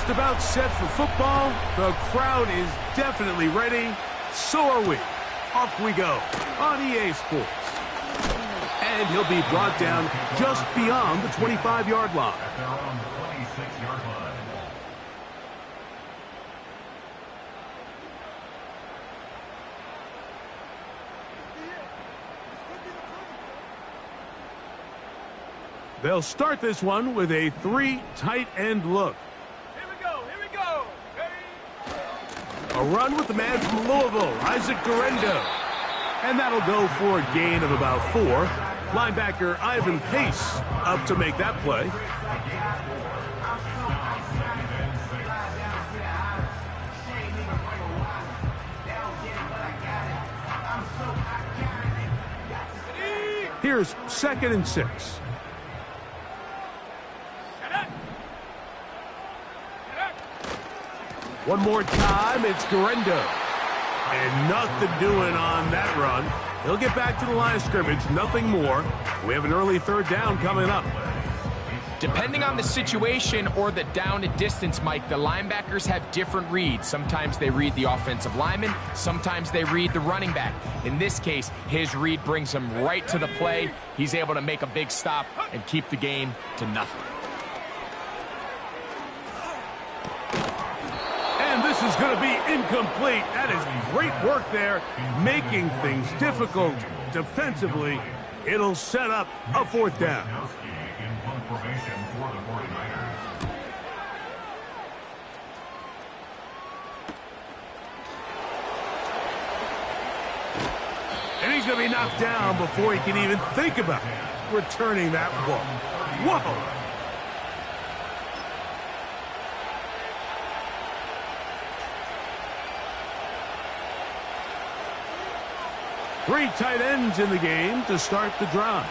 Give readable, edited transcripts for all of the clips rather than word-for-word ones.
just about set for football. The crowd is definitely ready. So are we. Off we go on EA Sports. And he'll be brought down just beyond the 25-yard line. They're on the 26-yard line. They'll start this one with a 3 tight end look. Here we go. Ready? A run with the man from Louisville, Isaac Durendo. And that'll go for a gain of about 4. Linebacker Ivan Pace up to make that play. Here's 2nd and 6. One more time, it's Durendo. And nothing doing on that run. He'll get back to the line of scrimmage, nothing more. We have an early 3rd down coming up. Depending on the situation or the down and distance, Mike, the linebackers have different reads. Sometimes they read the offensive lineman, sometimes they read the running back. In this case, his read brings him right to the play. He's able to make a big stop and keep the game to nothing. And this is going to be incomplete. That is great work there, making things difficult defensively. It'll set up a 4th down. In punt formation for the 49ers. And he's going to be knocked down before he can even think about returning that ball. Whoa! 3 tight ends in the game to start the drive.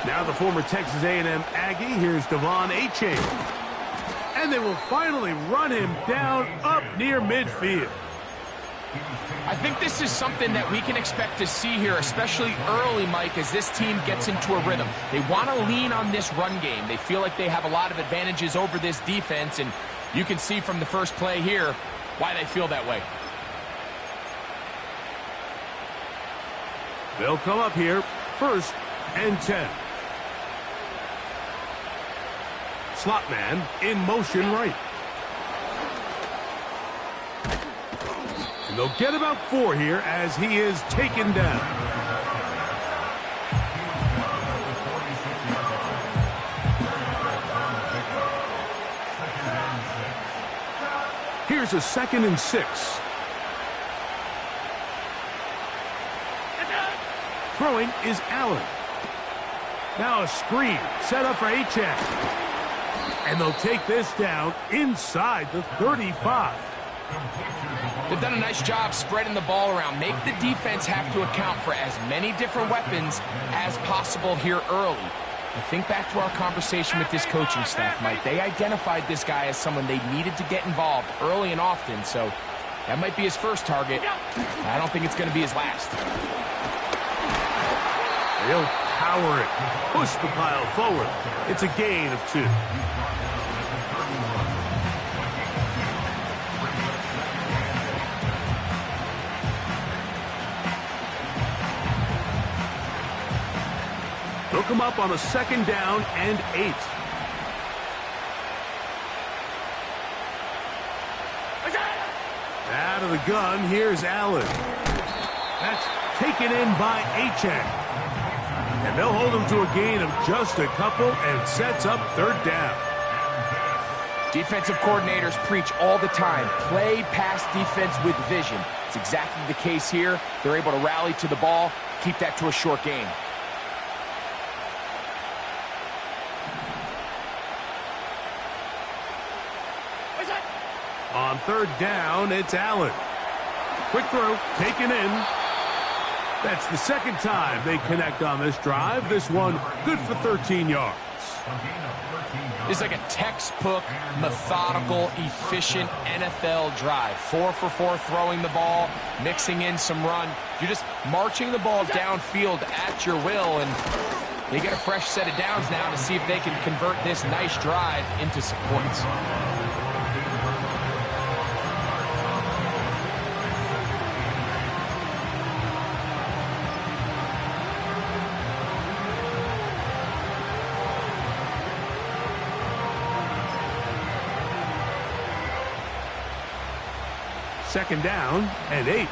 Now the former Texas A&M Aggie. Here's Devon Achane. And they will finally run him down up near midfield. I think this is something that we can expect to see here, especially early, Mike, as this team gets into a rhythm. They want to lean on this run game. They feel like they have a lot of advantages over this defense, and you can see from the first play here why they feel that way. They'll come up here, 1st and 10. Slot man in motion right. And they'll get about 4 here as he is taken down. Here's a 2nd and 6. Throwing is Allen. Now a screen set up for Achane. And they'll take this down inside the 35. They've done a nice job spreading the ball around. Make the defense have to account for as many different weapons as possible here early. I think back to our conversation with this coaching staff, Mike. They identified this guy as someone they needed to get involved early and often, so that might be his first target. I don't think it's going to be his last. They'll power it, push the pile forward. It's a gain of 2. They'll come up on a 2nd down and 8. Out of the gun, here's Allen. That's taken in by Achane. And they'll hold him to a gain of just a couple and sets up 3rd down. Defensive coordinators preach all the time, play pass defense with vision. It's exactly the case here. They're able to rally to the ball, keep that to a short gain. On 3rd down, it's Allen. Quick throw, taken in. That's the 2nd time they connect on this drive. This one good for 13 yards. It's like a textbook, methodical, efficient NFL drive. 4 for 4 throwing the ball, mixing in some run. You're just marching the ball downfield at your will, and They get a fresh set of downs now to see if they can convert this nice drive into some points. Second down and 8.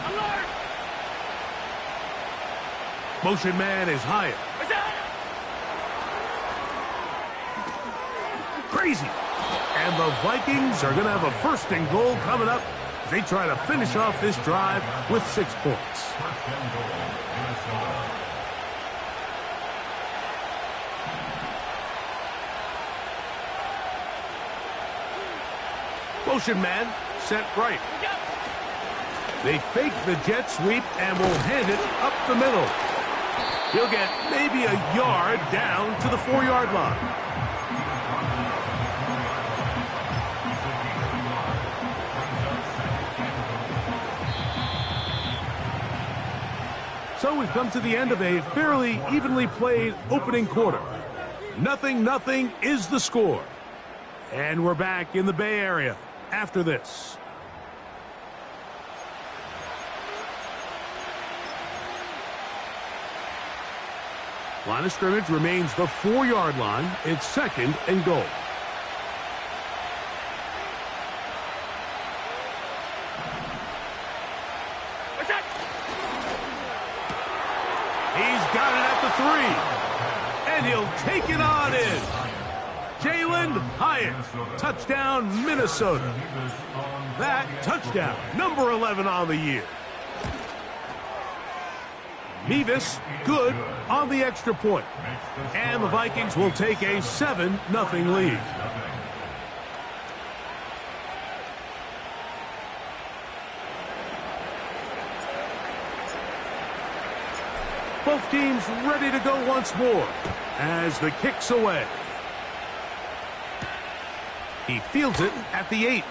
Alert! Motion man is higher. Crazy. And the Vikings are going to have a 1st and goal coming up as they try to finish off this drive with 6 points. First and goal, Minnesota. Motion man set right. They fake the jet sweep and will hand it up the middle. He'll get maybe a yard down to the 4-yard line. So we've come to the end of a fairly evenly played opening quarter. 0-0 is the score. And we're back in the Bay Area after this. Line of scrimmage remains the 4-yard line. It's 2nd and goal. He's got it at the 3. And he'll take it on in. Jalin Hyatt, touchdown Minnesota. That touchdown, number 11 on the year. Mevis, good on the extra point. And the Vikings will take a 7-0 lead. Both teams ready to go once more as the kick's away. He fields it at the 8.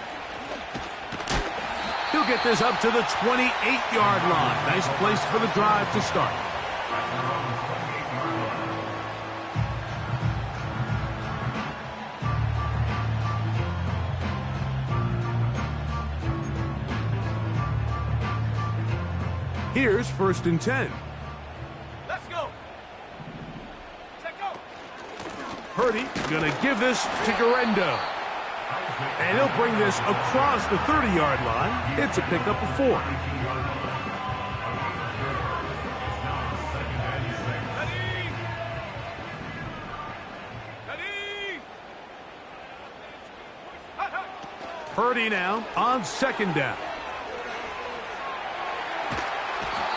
He'll get this up to the 28-yard line. Nice place for the drive to start. Here's 1st and 10. Let's go. Set go. Purdy gonna give this to Guerendo. And he'll bring this across the 30-yard line. It's a pickup of 4. Purdy now on 2nd down.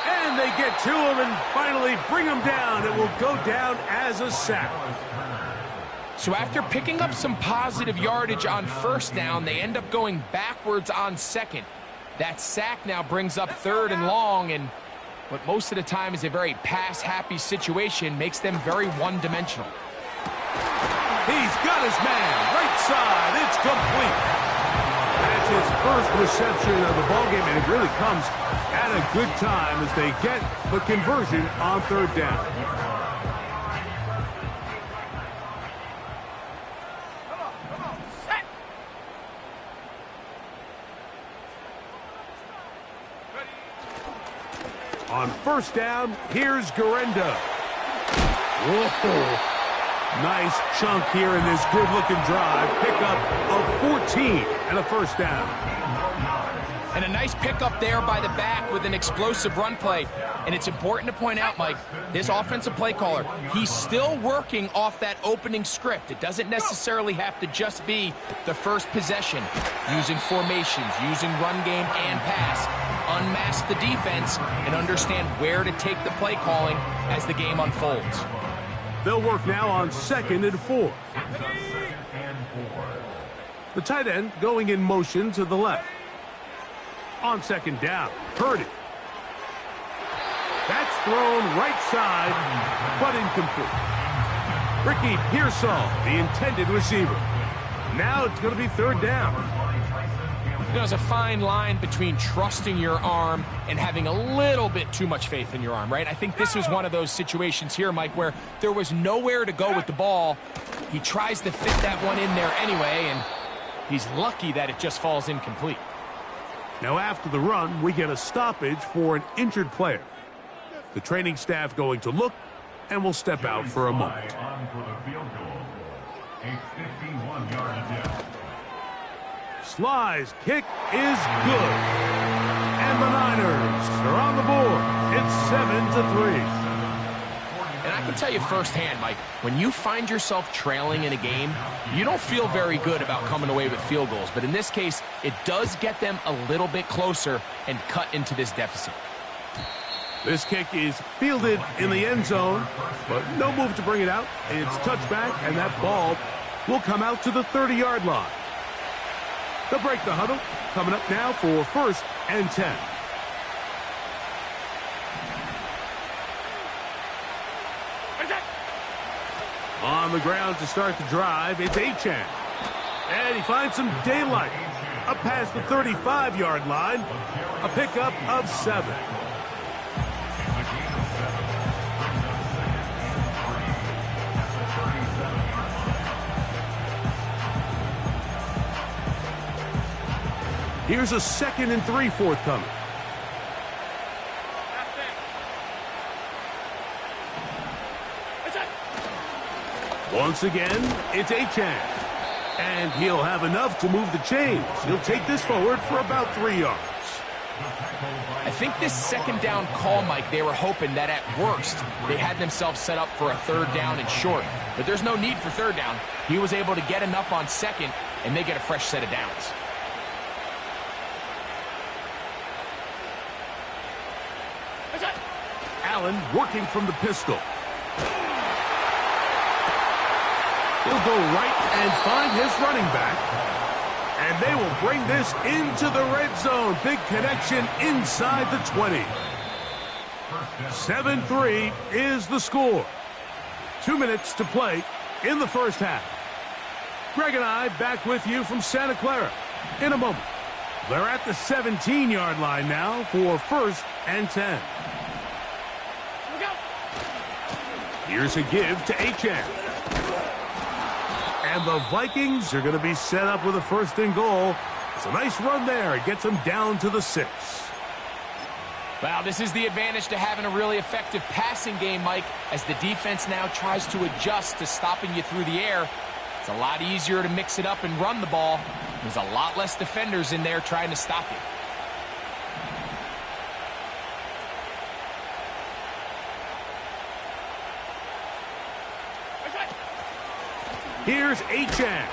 And they get to him and finally bring him down. It will go down as a sack. So after picking up some positive yardage on 1st down, they end up going backwards on 2nd. That sack now brings up 3rd and long, and what most of the time is a very pass-happy situation makes them very one-dimensional. He's got his man, right side, it's complete. That's his first reception of the ballgame, and it really comes at a good time as they get the conversion on 3rd down. On 1st down, here's Guerendo. Whoa. Nice chunk here in this good-looking drive. Pickup of 14 and a 1st down. And a nice pickup there by the back with an explosive run play. And it's important to point out, Mike, this offensive play caller, he's still working off that opening script. It doesn't necessarily have to just be the first possession. Using formations, using run game and pass. Unmask the defense and understand where to take the play calling as the game unfolds. They'll work now on 2nd and 4. The tight end going in motion to the left. On 2nd down, Purdy. That's thrown right side, but incomplete. Ricky Pearsall, the intended receiver. Now it's going to be 3rd down. You know, there's a fine line between trusting your arm and having a little bit too much faith in your arm, right? I think this was one of those situations here, Mike, where there was nowhere to go with the ball. He tries to fit that one in there anyway, and he's lucky that it just falls incomplete. Now after the run, we get a stoppage for an injured player. The training staff going to look, and will step out for a moment. On for the field goal. A 51-yard attempt. Sly's kick is good. And the Niners are on the board. It's 7-3. And I can tell you firsthand, Mike, when you find yourself trailing in a game, you don't feel very good about coming away with field goals. But in this case, it does get them a little bit closer and cut into this deficit. This kick is fielded in the end zone, but no move to bring it out. It's touchback, and that ball will come out to the 30-yard line. They'll break the huddle. Coming up now for 1st and 10. On the ground to start the drive, it's Achane. And he finds some daylight. Up past the 35-yard line, a pickup of 7. Here's a 2nd and 3 forthcoming. Once again, it's Achane. And he'll have enough to move the chains. He'll take this forward for about 3 yards. I think this 2nd down call, Mike, they were hoping that at worst they had themselves set up for a 3rd down and short. But there's no need for 3rd down. He was able to get enough on 2nd, and they get a fresh set of downs. Allen working from the pistol. He'll go right and find his running back. And they will bring this into the red zone. Big connection inside the 20. 7-3 is the score. 2 minutes to play in the first half. Greg and I back with you from Santa Clara in a moment. They're at the 17-yard line now for 1st and 10. Here's a give to Achane. And the Vikings are going to be set up with a 1st and goal. It's a nice run there. It gets them down to the 6. Well, this is the advantage to having a really effective passing game, Mike, as the defense now tries to adjust to stopping you through the air. It's a lot easier to mix it up and run the ball. There's a lot less defenders in there trying to stop you. Here's Achane.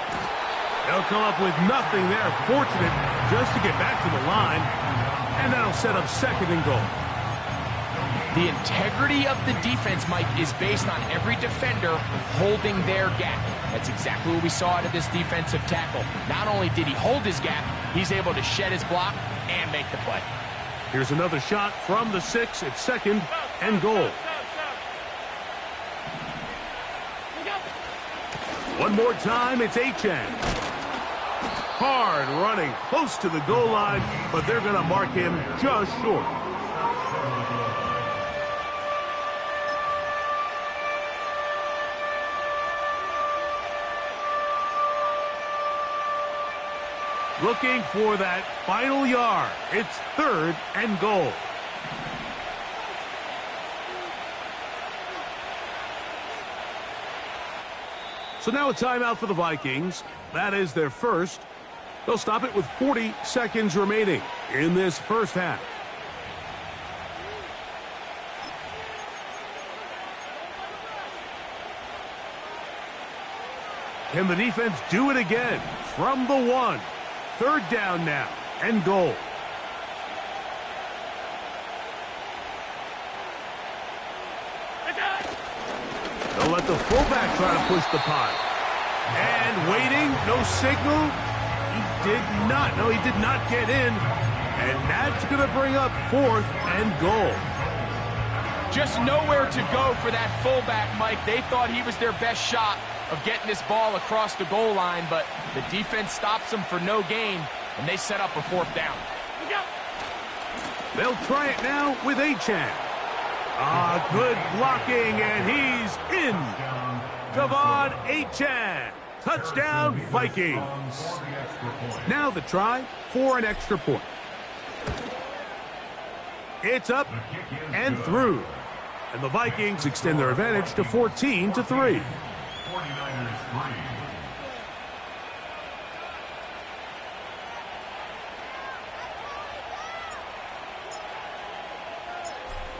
They'll come up with nothing there. Fortunate just to get back to the line. And that'll set up 2nd and goal. The integrity of the defense, Mike, is based on every defender holding their gap. That's exactly what we saw out of this defensive tackle. Not only did he hold his gap, he's able to shed his block and make the play. Here's another shot from the 6 at 2nd and goal. One more time, it's Achane. Hard running, close to the goal line, but they're going to mark him just short. Looking for that final yard. It's 3rd and goal. So now a timeout for the Vikings. That is their 1st. They'll stop it with 40 seconds remaining in this first half. Can the defense do it again? From the 1. 3rd down now and goal. They'll let the fullback try to push the pile. And waiting, no signal. He did not get in. And that's going to bring up 4th and goal. Just nowhere to go for that fullback, Mike. They thought he was their best shot of getting this ball across the goal line, but the defense stops him for no gain. And they set up a 4th down. They'll try it now with Achane. Good blocking, and he's in. De'Von Achane. Touchdown, Vikings. Now the try for an extra point. It's up and through. And the Vikings extend their advantage to 14-3. 49ers 3.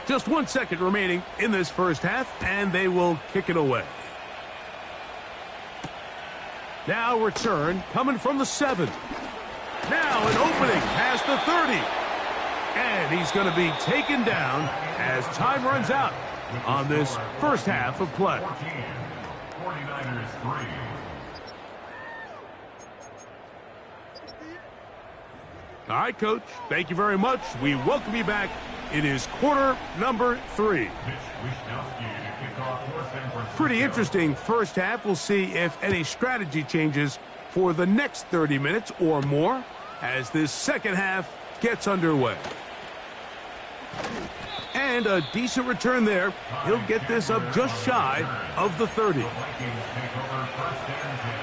Just 1 second remaining in this first half, and they will kick it away. Now return coming from the 7. Now an opening past the 30. And he's going to be taken down as time runs out on this first half of play. 49ers 3. All right, Coach, thank you very much. We welcome you back. It is quarter number 3. Pretty interesting first half. We'll see if any strategy changes for the next 30 minutes or more as this second half gets underway. And a decent return there. He'll get this up just shy of the 30. The Vikings take over 1st and 10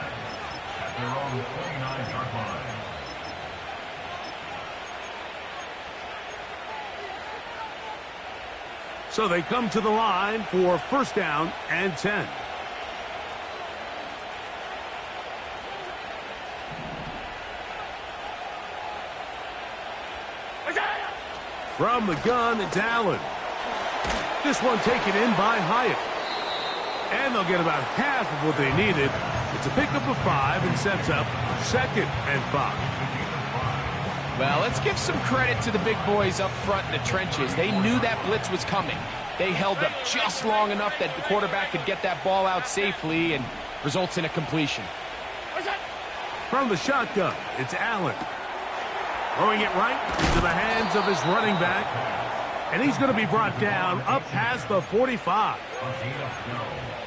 at their own 29-yard line. So they come to the line for 1st down and 10. From the gun, it's Allen. This one taken in by Hyatt. And they'll get about half of what they needed. It's a pickup of 5 and sets up 2nd and 5. Well, let's give some credit to the big boys up front in the trenches. They knew that blitz was coming. They held up just long enough that the quarterback could get that ball out safely and results in a completion. From the shotgun, it's Allen. Throwing it right into the hands of his running back. And he's going to be brought down up past the 45.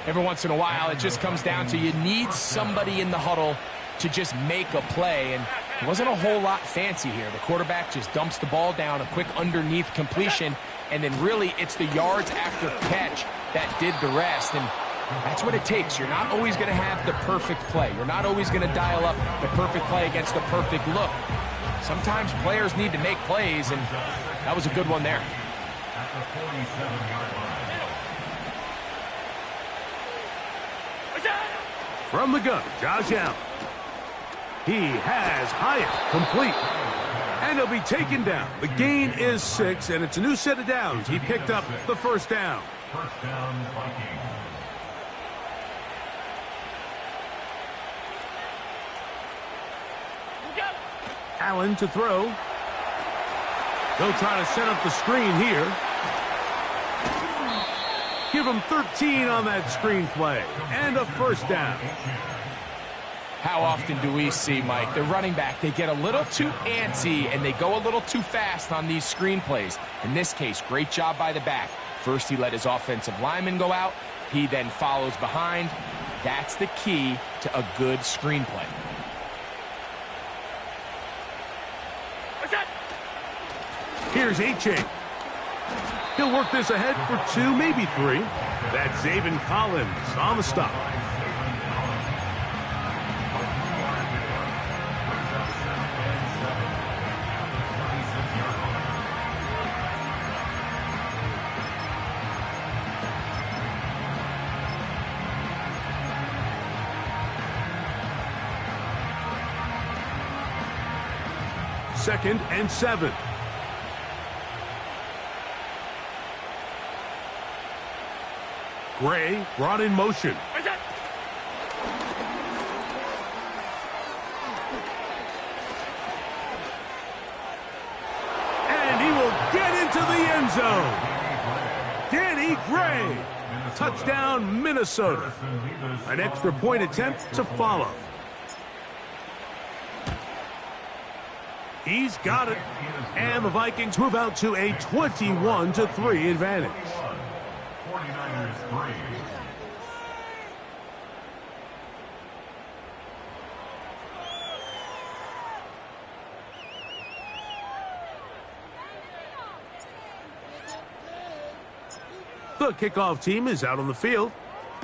Every once in a while, it just comes down to you need somebody in the huddle to just make a play. And it wasn't a whole lot fancy here. The quarterback just dumps the ball down, a quick underneath completion, and then really it's the yards after catch that did the rest. And that's what it takes. You're not always going to have the perfect play. You're not always going to dial up the perfect play against the perfect look. Sometimes players need to make plays, and that was a good one there. At the 47-yard line. From the gun, Josh Allen. He has Hyatt complete. And he'll be taken down. The gain is 6, and it's a new set of downs. He picked up the 1st down. 1st down, Vikings. Allen to throw. They'll try to set up the screen here. Give him 13 on that screen play. And a 1st down. How often do we see, Mike, the running back, they get a little too antsy and they go a little too fast on these screen plays. In this case, great job by the back. First, he let his offensive lineman go out. He then follows behind. That's the key to a good screen play. Here's Achane. He'll work this ahead for 2, maybe 3. That's Zaven Collins on the stop. Second and 7. Gray brought in motion. And he will get into the end zone. Danny Gray. Touchdown, Minnesota. An extra point attempt to follow. He's got it. And the Vikings move out to a 21-3 advantage. 49ers 3. The kickoff team is out on the field,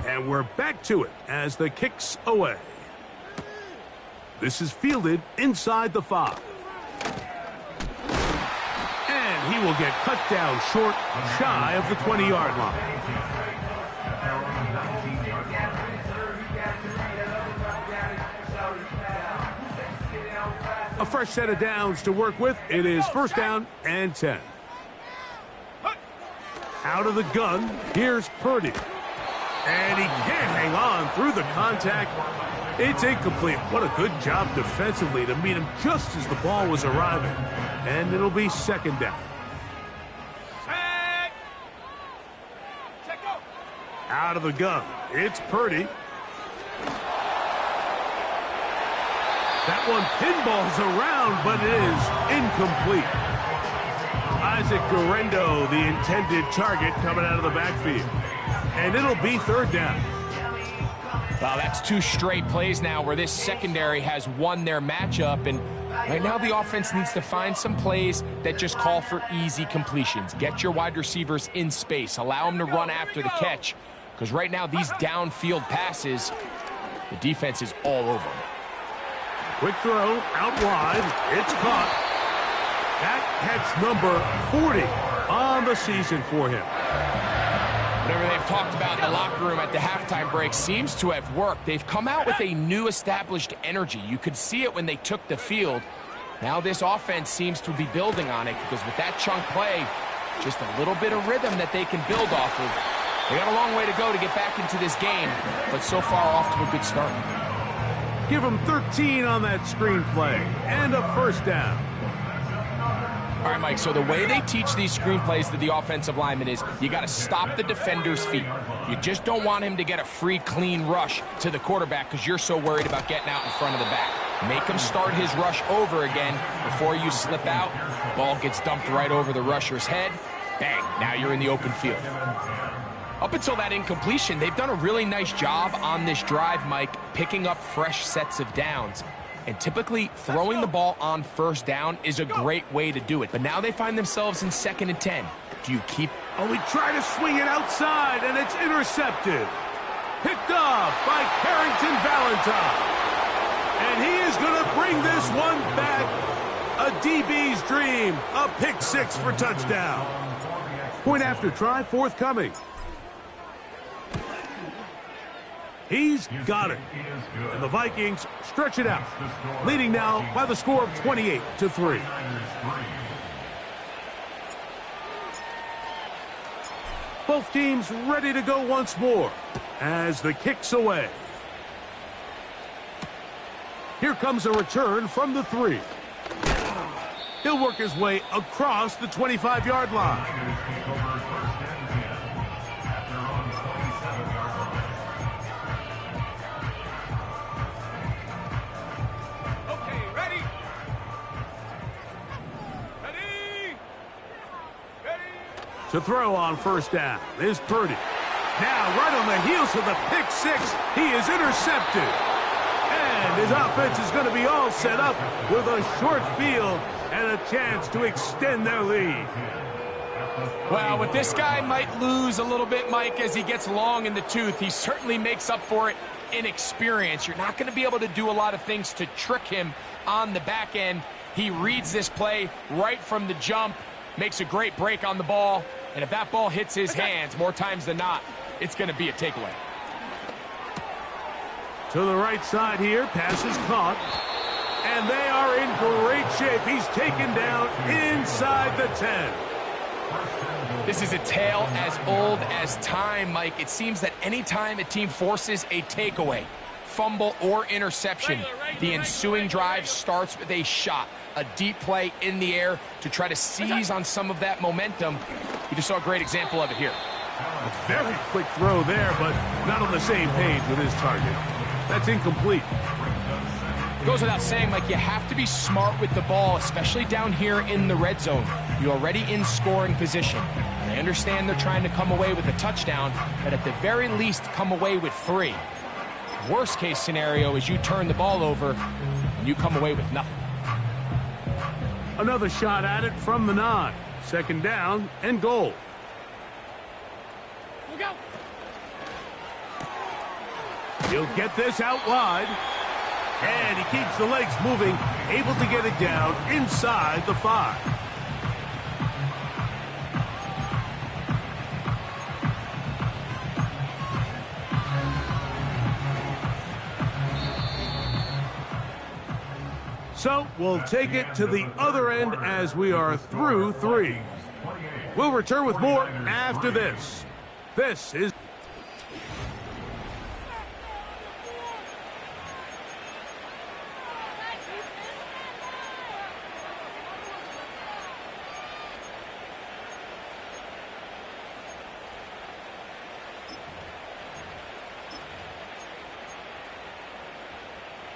and we're back to it as the kick's away. This is fielded inside the 5. And he will get cut down short, shy of the 20-yard line. A fresh set of downs to work with. It is first down and 10. Out of the gun, here's Purdy. And he can't hang on through the contact. It's incomplete. What a good job defensively to meet him just as the ball was arriving. And it'll be second down. Out of the gun, it's Purdy. That one pinballs around, but it is incomplete. Isaac Guerrero, the intended target, coming out of the backfield. And it'll be third down. Well, that's 2 straight plays now where this secondary has won their matchup. And right now the offense needs to find some plays that just call for easy completions. Get your wide receivers in space. Allow them to run after the catch. Because right now these downfield passes, the defense is all over them. Quick throw, out wide. It's caught. That catch number 40 on the season for him. Whatever they've talked about in the locker room at the halftime break seems to have worked. They've come out with a new established energy. You could see it when they took the field. Now this offense seems to be building on it because with that chunk play, just a little bit of rhythm that they can build off of. They got a long way to go to get back into this game, but so far off to a good start. Give them 13 on that screenplay and a first down. All right, Mike, so the way they teach these screenplays to the offensive lineman is you got to stop the defender's feet. You just don't want him to get a free, clean rush to the quarterback because you're so worried about getting out in front of the back. Make him start his rush over again before you slip out. Ball gets dumped right over the rusher's head. Bang, now you're in the open field. Up until that incompletion, they've done a really nice job on this drive, Mike, picking up fresh sets of downs. And typically, throwing the ball on first down is a great way to do it. But now they find themselves in 2nd and 10. Do you keep... Oh, he tried to swing it outside, and it's intercepted. Picked off by Carrington Valentine. And he is going to bring this one back. A DB's dream. A pick 6 for touchdown. Point after try forthcoming. He's got it. And the Vikings stretch it out, leading now by the score of 28-3. Both teams ready to go once more as the kick's away. Here comes a return from the 3. He'll work his way across the 25-yard line. To throw on first down is Purdy. Now, right on the heels of the pick 6, he is intercepted. And his offense is going to be all set up with a short field and a chance to extend their lead. Well, what this guy might lose a little bit, Mike, as he gets long in the tooth, he certainly makes up for it in experience. You're not going to be able to do a lot of things to trick him on the back end. He reads this play right from the jump, makes a great break on the ball. And if that ball hits his hands more times than not, it's going to be a takeaway. To the right side here, pass is caught. And they are in great shape. He's taken down inside the 10. This is a tale as old as time, Mike. It seems that anytime a team forces a takeaway, fumble, or interception, the ensuing drive starts with a shot, a deep play in the air to try to seize on some of that momentum. You just saw a great example of it here. A very quick throw there, but not on the same page with his target. That's incomplete. It goes without saying, Mike, you have to be smart with the ball, especially down here in the red zone. You're already in scoring position. And I understand they're trying to come away with a touchdown, but at the very least, come away with 3. Worst case scenario is you turn the ball over and you come away with nothing. Another shot at it from the 9. Second down and goal. We'll go. He'll get this out wide. And he keeps the legs moving, able to get it down inside the 5. So we'll take it to the other end as we are through 3. We'll return with more after this. This is...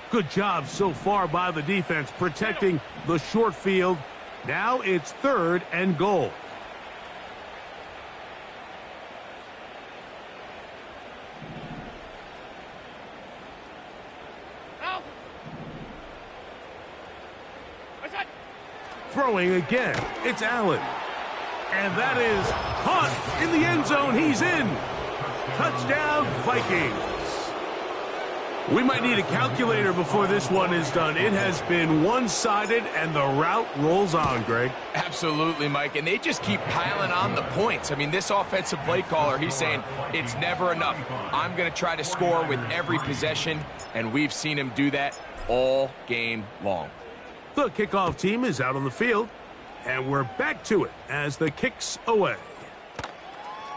Good job so far by the defense protecting the short field. Now it's 3rd and goal. Out. Throwing again. It's Allen. And that is caught in the end zone. He's in. Touchdown, Vikings. We might need a calculator before this one is done. It has been one-sided, and the route rolls on, Greg. Absolutely, Mike, and they just keep piling on the points. I mean, this offensive play caller, he's saying it's never enough. I'm going to try to score with every possession, and we've seen him do that all game long. The kickoff team is out on the field, and we're back to it as the kick's away.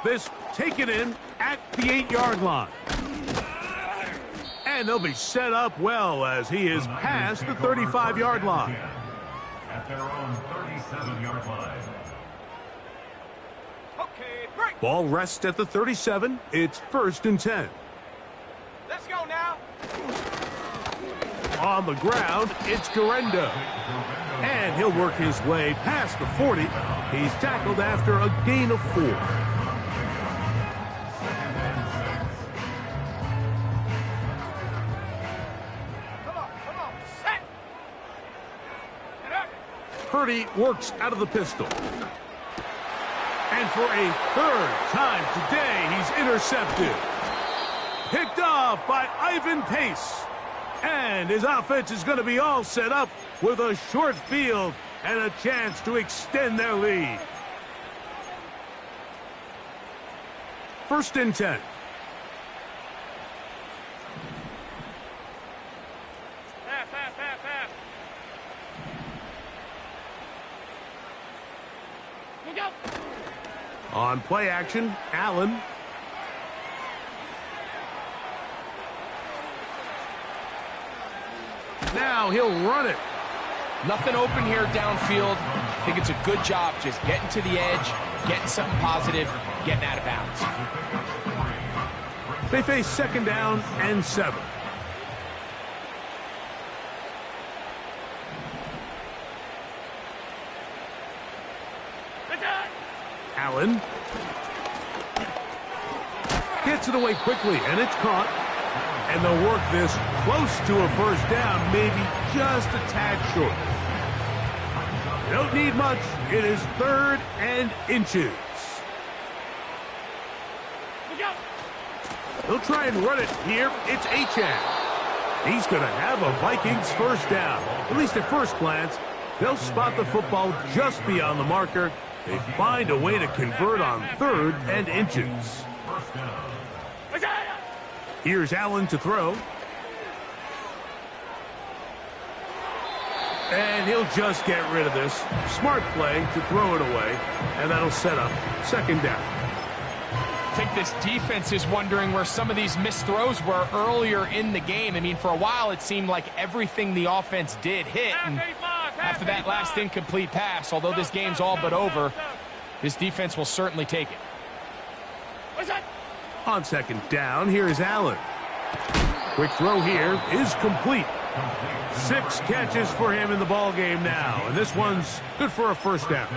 This taken in at the 8-yard line. And they'll be set up well as he is past the 35-yard line. At their own 37-yard line. Okay, break. Ball rests at the 37. It's 1st and 10. Let's go now. On the ground, it's Guerrero. And he'll work his way past the 40. He's tackled after a gain of 4. Purdy works out of the pistol. And for a 3rd time today, he's intercepted. Picked off by Ivan Pace. And his offense is going to be all set up with a short field and a chance to extend their lead. 1st and 10. On play action, Allen. Now he'll run it. Nothing open here downfield. I think it's a good job just getting to the edge, getting something positive, getting out of bounds. They face 2nd down and 7. Allen gets it away quickly, and it's caught. And they'll work this close to a 1st down, maybe just a tad short. They don't need much. It is 3rd and inches. He'll try and run it here. It's Achane. He's going to have a Vikings 1st down. At least at first glance, they'll spot the football just beyond the marker. They find a way to convert on 3rd and inches. Here's Allen to throw. And he'll just get rid of this. Smart play to throw it away. And that'll set up 2nd down. I think this defense is wondering where some of these missed throws were earlier in the game. I mean, for a while it seemed like everything the offense did hit. And after that last incomplete pass, although this game's all but over, this defense will certainly take it. On 2nd down, here's Allen. Quick throw here is complete. 6 catches for him in the ball game now, and this one's good for a 1st down.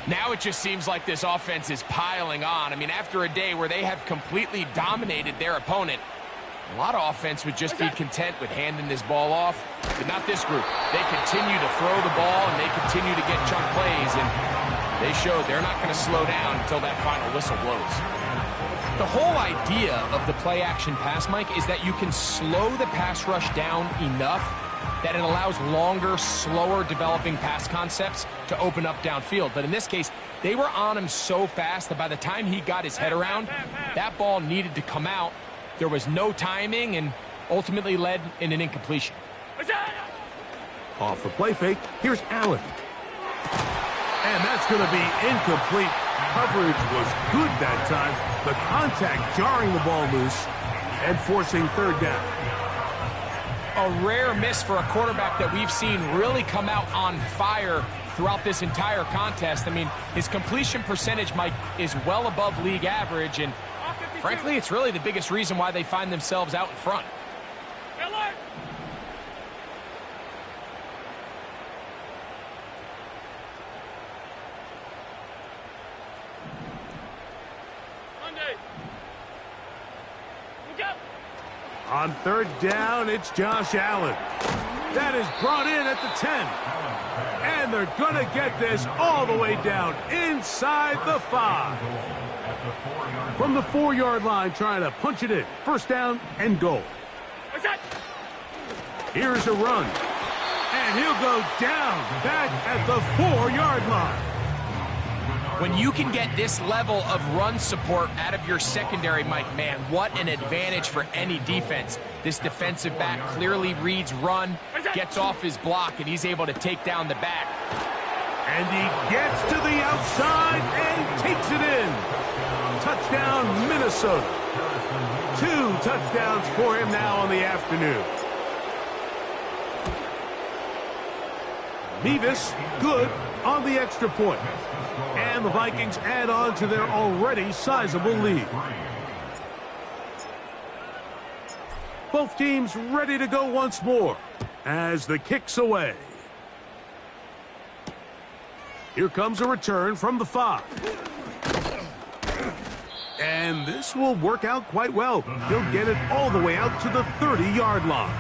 Now it just seems like this offense is piling on. I mean, after a day where they have completely dominated their opponent, a lot of offense would just be content with handing this ball off, but not this group. They continue to throw the ball, and they continue to get chunk plays, and they show they're not going to slow down until that final whistle blows. The whole idea of the play-action pass, Mike, is that you can slow the pass rush down enough that it allows longer, slower developing pass concepts to open up downfield. But in this case, they were on him so fast that by the time he got his head around, that ball needed to come out. There was no timing and ultimately led in an incompletion. Off the play fake, here's Allen. And that's going to be incomplete. Coverage was good that time. The contact jarring the ball loose and forcing third down. A rare miss for a quarterback that we've seen really come out on fire throughout this entire contest. I mean, his completion percentage, Mike, is well above league average, and frankly, it's really the biggest reason why they find themselves out in front. On third down, it's Josh Allen. That is brought in at the 10. And they're going to get this all the way down inside the 5. From the 4-yard line, trying to punch it in. First down and goal. Here's a run. And he'll go down back at the 4-yard line. When you can get this level of run support out of your secondary, Mike, man, what an advantage for any defense. This defensive back clearly reads run, gets off his block, and he's able to take down the back. And he gets to the outside and takes it in. Touchdown, Minnesota. 2 touchdowns for him now on the afternoon. Mevis, good on the extra point. And the Vikings add on to their already sizable lead. Both teams ready to go once more as the kick's away. Here comes a return from the 5. And this will work out quite well. He'll get it all the way out to the 30-yard line.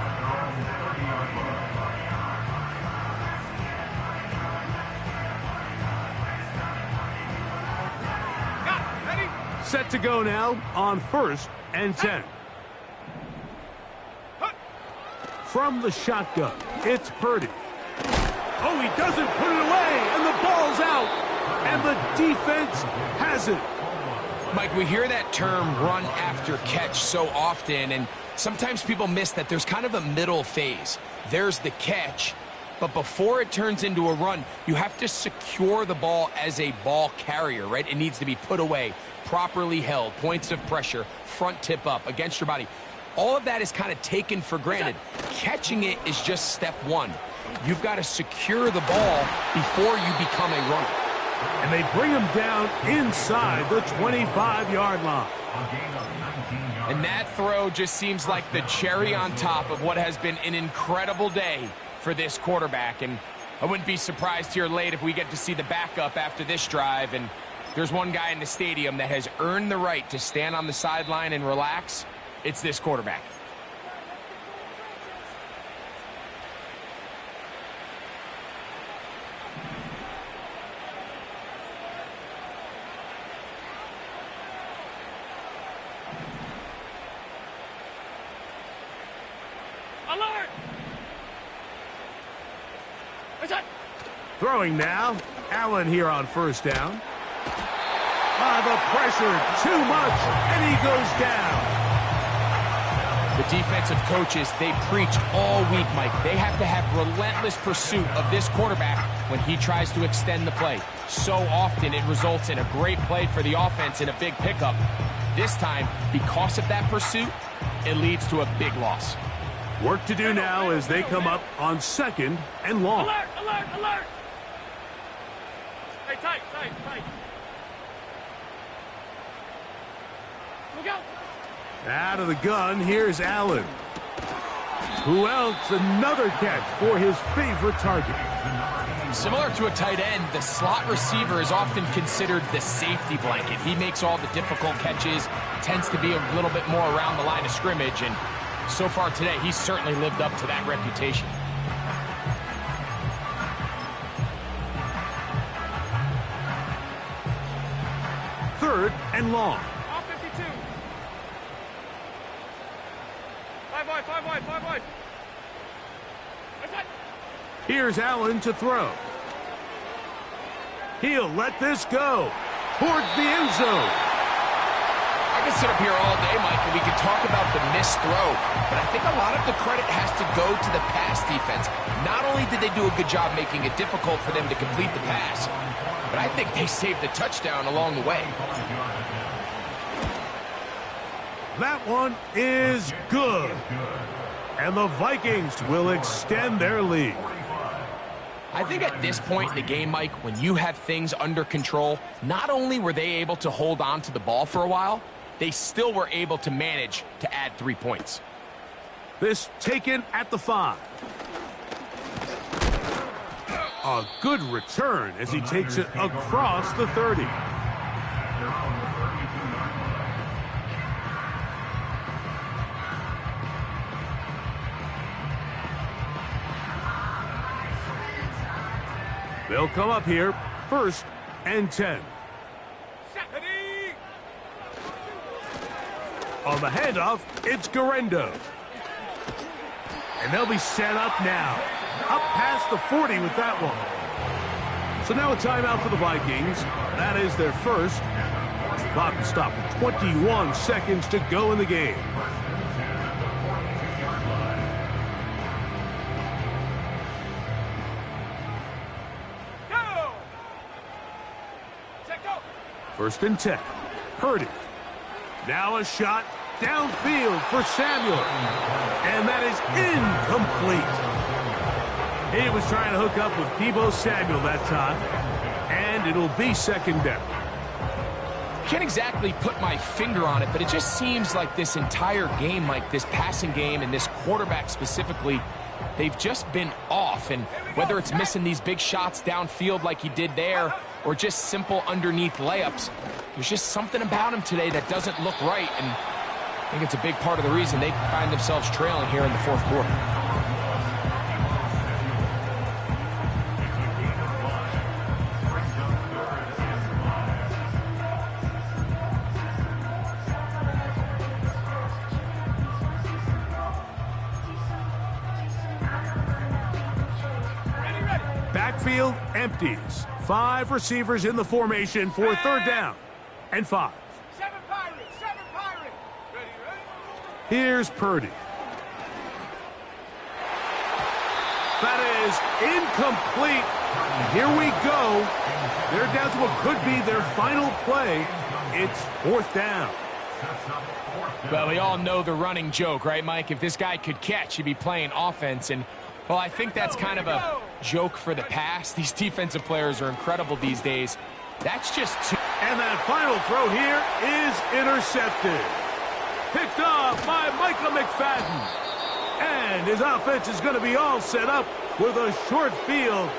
Set to go now on first and 10. From the shotgun, it's Purdy. Oh, he doesn't put it away, and the ball's out. And the defense has it. Mike, we hear that term run after catch so often, and sometimes people miss that there's kind of a middle phase. There's the catch, but before it turns into a run, you have to secure the ball as a ball carrier, right? It needs to be put away, properly held, points of pressure, front tip up against your body. All of that is kind of taken for granted. Catching it is just step one. You've got to secure the ball before you become a runner. And they bring him down inside the 25-yard line. And that throw just seems like the cherry on top of what has been an incredible day for this quarterback. And I wouldn't be surprised here late if we get to see the backup after this drive. And there's one guy in the stadium that has earned the right to stand on the sideline and relax. It's this quarterback. Alert! Throwing now. Allen here on first down. The pressure, too much, and he goes down. The defensive coaches, they preach all week, Mike. They have to have relentless pursuit of this quarterback when he tries to extend the play. So often it results in a great play for the offense and a big pickup. This time, because of that pursuit, it leads to a big loss. Work to do now as they come up on second and long. Alert! Alert! Alert! Hey, tight, tight, tight. Look out! Out of the gun, here's Allen. Who else? Another catch for his favorite target. Similar to a tight end, the slot receiver is often considered the safety blanket. He makes all the difficult catches, tends to be a little bit more around the line of scrimmage, and so far today, he's certainly lived up to that reputation. Third and long. All 52. Here's Allen to throw. He'll let this go towards the end zone. I can sit up here all day, Mike, and we can talk about the missed throw, but I think a lot of the credit has to go to the pass defense. Not only did they do a good job making it difficult for them to complete the pass, but I think they saved the touchdown along the way. That one is good. And the Vikings will extend their lead. I think at this point in the game, Mike, when you have things under control, not only were they able to hold on to the ball for a while, they still were able to manage to add 3 points. This taken at the 5. A good return as he takes it across the 30. They'll come up here, 1st and 10. On the handoff, it's Guerrero. And they'll be set up now. Up past the 40 with that one. So now a timeout for the Vikings. That is their first. The clock will stop with 21 seconds to go in the game. First and 10. Purdy. Now a shot downfield for Samuel. And that is incomplete. He was trying to hook up with Deebo Samuel that time. And it'll be 2nd down. Can't exactly put my finger on it, but it just seems like this entire game, like this passing game and this quarterback specifically, they've just been off. And whether it's missing these big shots downfield like he did there, or just simple underneath layups, there's just something about him today that doesn't look right, and I think it's a big part of the reason they find themselves trailing here in the 4th quarter. Backfield empties. 5 receivers in the formation for 3rd down and 5. 7 Pirates, 7 Pirates. Ready. Here's Purdy. That is incomplete. And here we go. They're down to what could be their final play. It's 4th down. Well, we all know the running joke, right, Mike? If this guy could catch, he'd be playing offense. And, well, I think that's kind of a joke for the pass. These defensive players are incredible these days. That's just too... And that final throw here is intercepted. Picked off by Michael McFadden. And his offense is going to be all set up with a short field